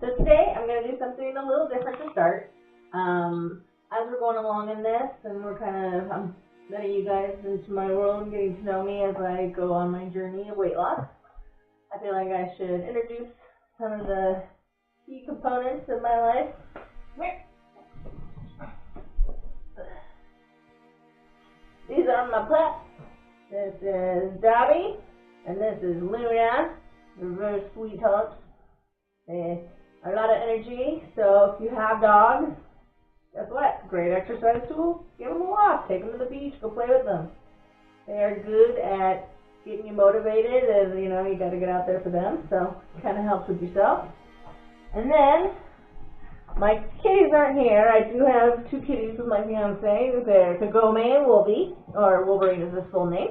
So today I'm going to do something a little different to start. As we're going along in this, and I'm letting you guys into my world and getting to know me as I go on my journey of weight loss, I feel like I should introduce some of the key components of my life. These are my pups. This is Dobby, and this is Luna. They're very sweethearts. They are a lot of energy, so if you have dogs, guess what? Great exercise tool. Give them a walk. Take them to the beach. Go play with them. They are good at getting you motivated, and you got to get out there for them, so it kind of helps with yourself. And then, my kitties aren't here. I do have two kitties with my fiance. They're Kagome and Wolby, or Wolverine is his full name.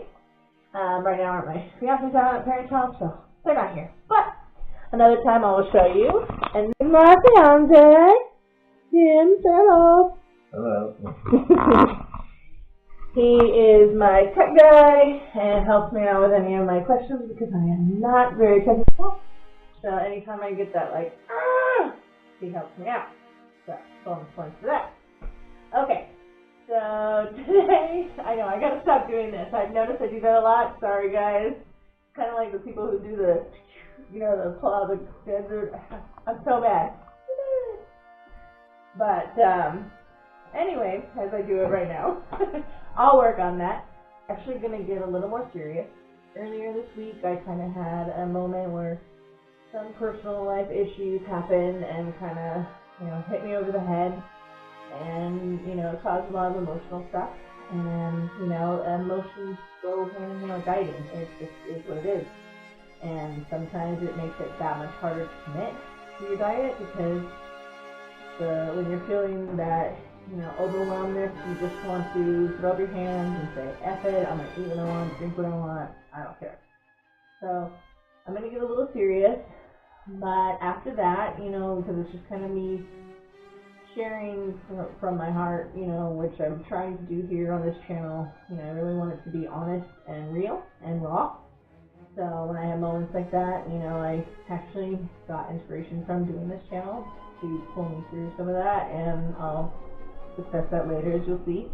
Right now, at my fiance's out at parents' house, so they're not here. But another time, I will show you. And my fiance, Tim, say hello. Hello. He is my tech guy and helps me out with any of my questions because I am not very technical. So anytime I get that, he helps me out. So, bonus points for that. Okay, so today, I know, I gotta stop doing this. I've noticed I do that a lot. Sorry, guys. Kind of like the people who do the plow the desert. I'm so bad. But, anyway, as I do it right now, I'll work on that. Actually going to get a little more serious. Earlier this week, I kind of had a moment where some personal life issues happened and kind of, hit me over the head and, caused a lot of emotional stuff. And, emotions go hand in hand with dieting. It just is what it is. And sometimes it makes it that much harder to commit to your diet because when you're feeling that, overwhelmedness, you just want to throw up your hands and say, F it, I'm going to eat what I want, drink what I want, I don't care. So, I'm going to get a little serious, but after that, because it's just kind of me sharing from my heart, which I'm trying to do here on this channel. I really want it to be honest and real and raw. So, when I have moments like that, I actually got inspiration from doing this channel to pull me through some of that, and I'll discuss that later, as you'll see.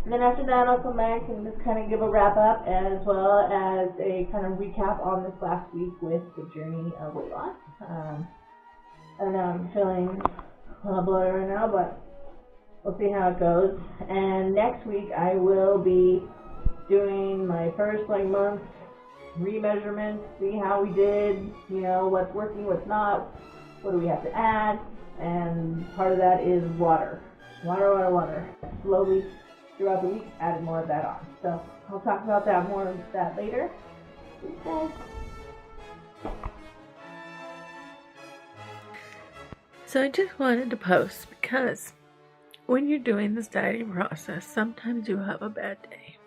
And then after that, I'll come back and just kind of give a wrap up, as well as a kind of recap on this last week with the journey of weight loss. I know I'm feeling a little bloated right now, but we'll see how it goes. And next week, I will be doing my first month remeasurement, see how we did, what's working, what's not, what do we have to add, and part of that is water. Water. Slowly throughout the week, added more of that on. So I'll talk about that more of that later. So I just wanted to post because when you're doing this dieting process, sometimes you have a bad day.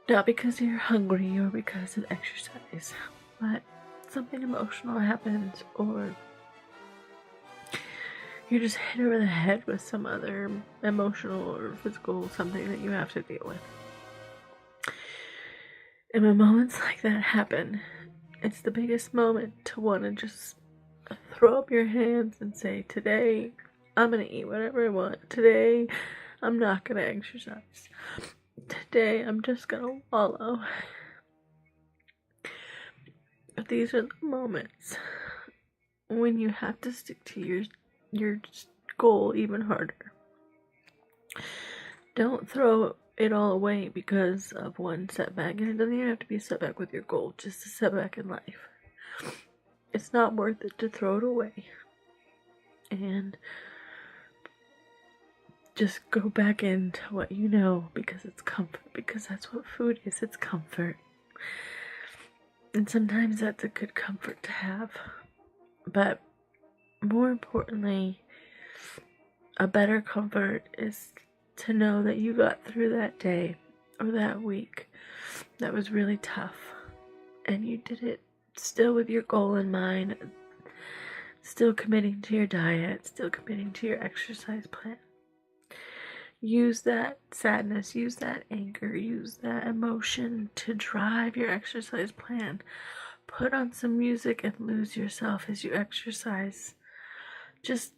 Not because you're hungry or because of exercise, but something emotional happens, or you're just hit over the head with some other emotional or physical something that you have to deal with. And when moments like that happen, it's the biggest moment to want to just throw up your hands and say, today I'm going to eat whatever I want. Today I'm not going to exercise. Today I'm just going to wallow. But these are the moments when you have to stick to your goal even harder. Don't throw it all away because of one setback. And it doesn't even have to be a setback with your goal, just a setback in life. It's not worth it to throw it away. And just go back into what you know, because it's comfort. Because that's what food is. It's comfort. And sometimes that's a good comfort to have. But more importantly, a better comfort is to know that you got through that day or that week that was really tough. And you did it still with your goal in mind. Still committing to your diet. Still committing to your exercise plan. Use that sadness, use that anger, use that emotion to drive your exercise plan. put on some music and lose yourself as you exercise. Just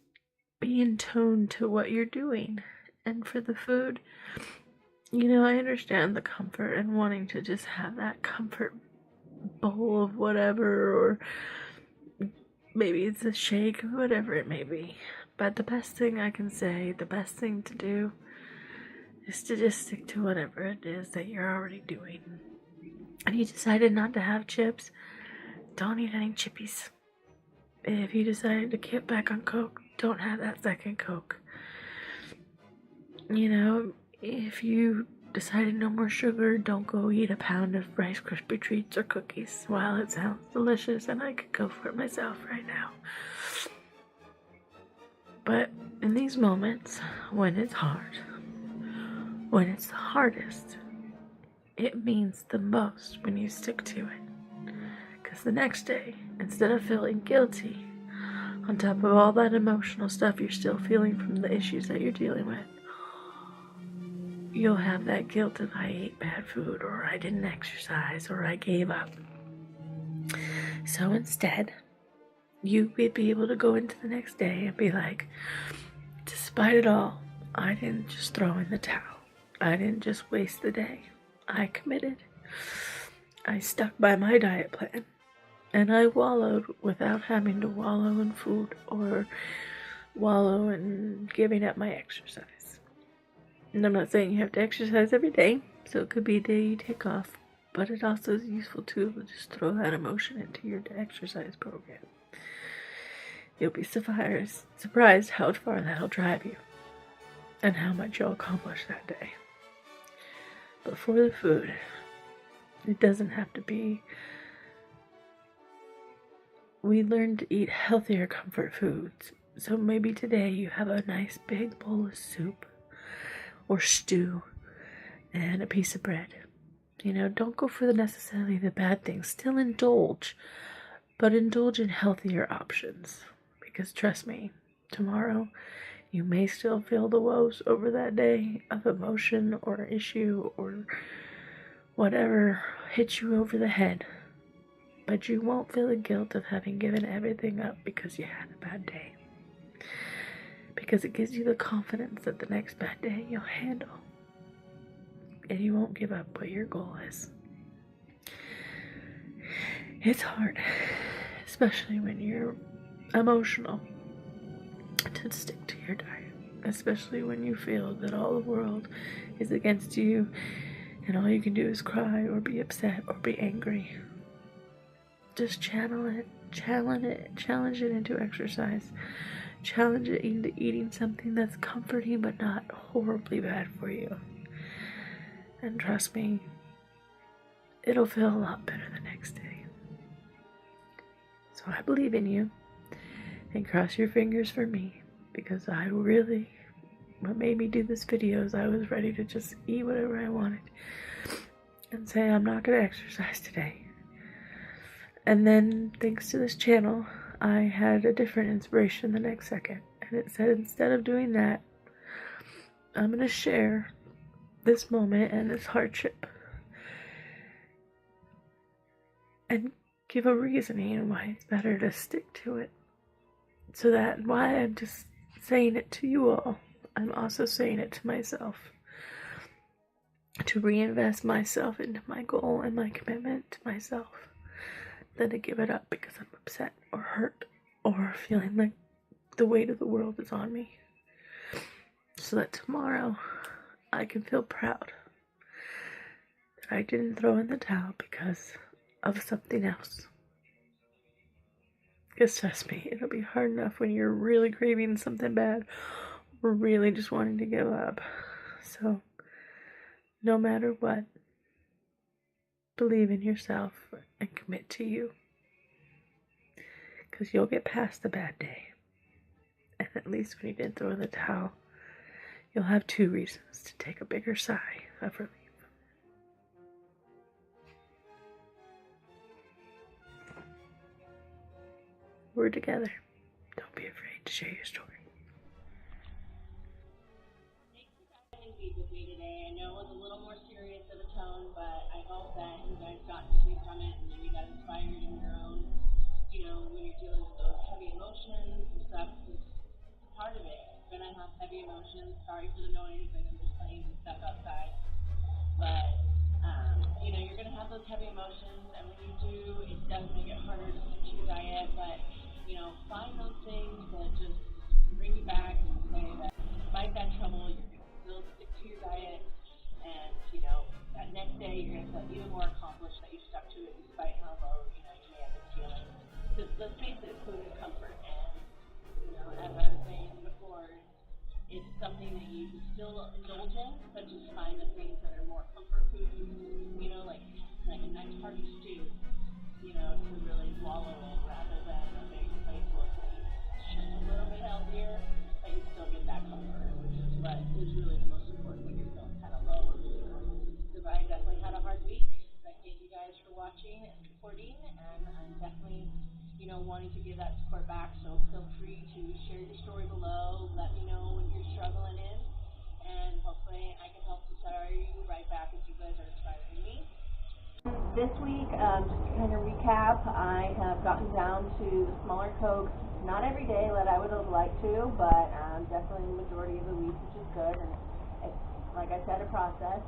be in tune to what you're doing. And for the food, I understand the comfort and wanting to just have that comfort bowl of whatever, or maybe it's a shake, whatever it may be. But the best thing I can say, the best thing to do, is to just stick to whatever it is that you're already doing. And you decided not to have chips, don't eat any chippies. If you decided to get back on Coke, don't have that second Coke. If you decided no more sugar, don't go eat a pound of Rice Krispie treats or cookies. While it sounds delicious and I could go for it myself right now. But in these moments, when it's hard, when it's the hardest, it means the most when you stick to it. Because the next day, instead of feeling guilty, on top of all that emotional stuff you're still feeling from the issues that you're dealing with, you'll have that guilt of I ate bad food, or I didn't exercise, or I gave up. So instead, you would be able to go into the next day and be like, despite it all, I didn't just throw in the towel. I didn't just waste the day. I committed. I stuck by my diet plan. And I wallowed without having to wallow in food or wallow in giving up my exercise. And I'm not saying you have to exercise every day, so it could be a day you take off, but it also is useful too to just throw that into your exercise program. You'll be surprised how far that'll drive you and how much you'll accomplish that day. But for the food, it doesn't have to be. We learn to eat healthier comfort foods. So maybe today you have a nice big bowl of soup or stew and a piece of bread. Don't go for necessarily the bad things. Still indulge, but indulge in healthier options. Because trust me, tomorrow you may still feel the woes over that day of emotion or issue or whatever hits you over the head. But you won't feel the guilt of having given everything up because you had a bad day. Because it gives you the confidence that the next bad day you'll handle. And you won't give up what your goal is. It's hard, especially when you're emotional, to stick to your diet. Especially when you feel that all the world is against you and all you can do is cry or be upset or be angry. Just challenge it into exercise. Challenge it into eating something that's comforting but not horribly bad for you. And trust me, it'll feel a lot better the next day. So I believe in you. And cross your fingers for me. Because what made me do this video is I was ready to just eat whatever I wanted. And say I'm not going to exercise today. And then, thanks to this channel, I had a different inspiration the next second. And it said, instead of doing that, I'm going to share this moment and this hardship. And give a reasoning why it's better to stick to it. So that while I'm just saying it to you all, I'm also saying it to myself. To reinvest myself into my goal and my commitment to myself. Than to give it up because I'm upset or hurt or feeling like the weight of the world is on me. So that tomorrow I can feel proud that I didn't throw in the towel because of something else. Because trust me, it'll be hard enough when you're really craving something bad or really just wanting to give up. So no matter what, believe in yourself and commit to you. Because you'll get past the bad day. And at least when you didn't throw in the towel, you'll have 2 reasons to take a bigger sigh of relief. We're together. Don't be afraid to share your story. week with me today. I know it was a little more serious of a tone, but I hope that you guys got something from it and maybe got inspired in your own, when you're dealing with those heavy emotions and stuff. It's part of it. You're going to have heavy emotions. Sorry for the noise. I know there's planes and stuff outside. But, you're going to have those heavy emotions, and when you do, it does make it harder to stick to your diet. But, find those things that just bring you back and say that despite that trouble, you're going to still stick to your diet. And, that next day, you're going to feel even more accomplished that you stuck to it despite how low, you may have been feeling. Because let's face it, food is comfort. And, as I was saying before, it's something that you can still indulge in, but just find the things that are more comfort foods, like a nice hearty stew, to really wallow in rather than a big plate full of things. Just a little bit healthier, but you still get that comfort, which is what is really the most important when you're feeling kind of low or blue. Because I definitely had a hard week. I thank you guys for watching and supporting, and I'm definitely wanting to give that support back, so feel free to share your story below. Let me know what you're struggling in, and hopefully I can help inspire you right back as you guys are inspiring me. This week, just to kind of recap, I have gotten down to the smaller Cokes, not every day that I would have liked to, but definitely the majority of the week, which is good, and it's, like I said, a process.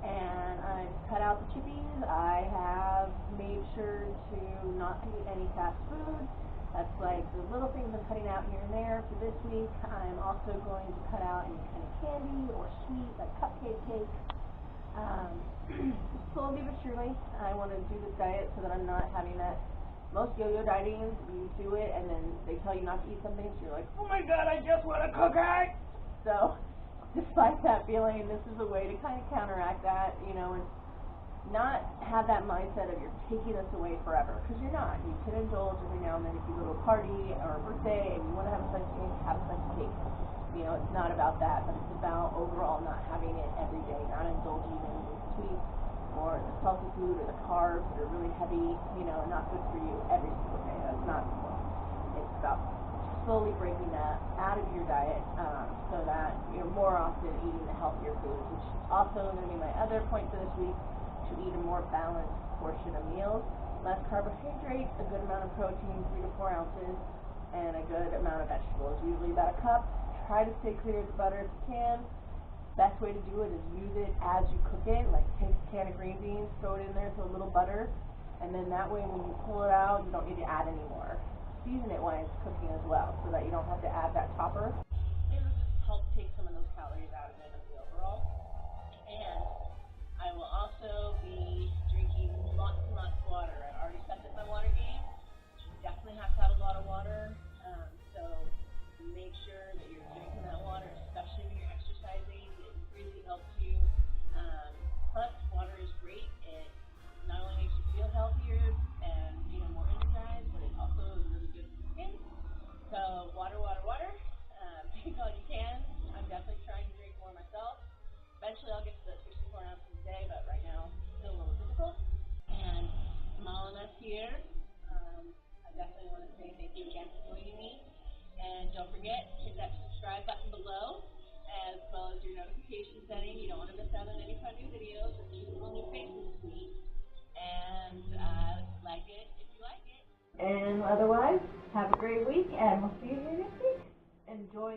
And I've cut out the chippies. I have made sure to not eat any fast food. That's like the little things I'm cutting out here and there. For this week, I'm also going to cut out any kind of candy or sweet, like cupcake cakes. Slowly but surely, I want to do this diet so that I'm not having that. Most yo-yo dieting, you do it and then they tell you not to eat something, so you're like, oh my god, I just want a cookie! So, despite that feeling, this is a way to kind of counteract that, and not have that mindset of you're taking this away forever, because you're not. You can indulge every now and then if you go to a party or a birthday and you want to have a slice of cake, have a slice of cake. It's not about that, but it's about overall not having it every day, not indulging in the sweets or the salty food or the carbs that are really heavy, not good for you every single day. That's not the point. It's about slowly breaking that out of your diet so that you're more often eating the healthier foods, which is also going to be my other point for this week, to eat a more balanced portion of meals. Less carbohydrates, a good amount of protein, 3 to 4 ounces, and a good amount of vegetables, usually about a cup. Try to stay clear of the butter if you can. Best way to do it is use it as you cook it, like take a can of green beans, throw it in there with a little butter, and then that way when you pull it out, you don't need to add any more. Season it when it's cooking as well, so that you don't have to add that topper. It'll just help take some of those calories out of it as the overall. And I will also be drinking lots and lots of water. I already set up my water game. You definitely have to have a lot of water. So make sure that you're drinking that water, especially when you're exercising. It really helps you. Plus, water is great. It not only makes you feel healthier and more energized, but it also is really good for the skin. So water, water, water. Drink all you can. I'm definitely trying to drink more myself. Eventually I'll get to the 64 ounces a day, but right now it's still a little difficult. And from all of us here, I definitely want to say thank you again for joining me. And don't forget, hit that subscribe button below, as well as your notification setting. You don't want to miss out on any fun new videos or cute little new faces to meet. And like it if you like it. And otherwise, have a great week, and we'll see you here next week. Enjoy.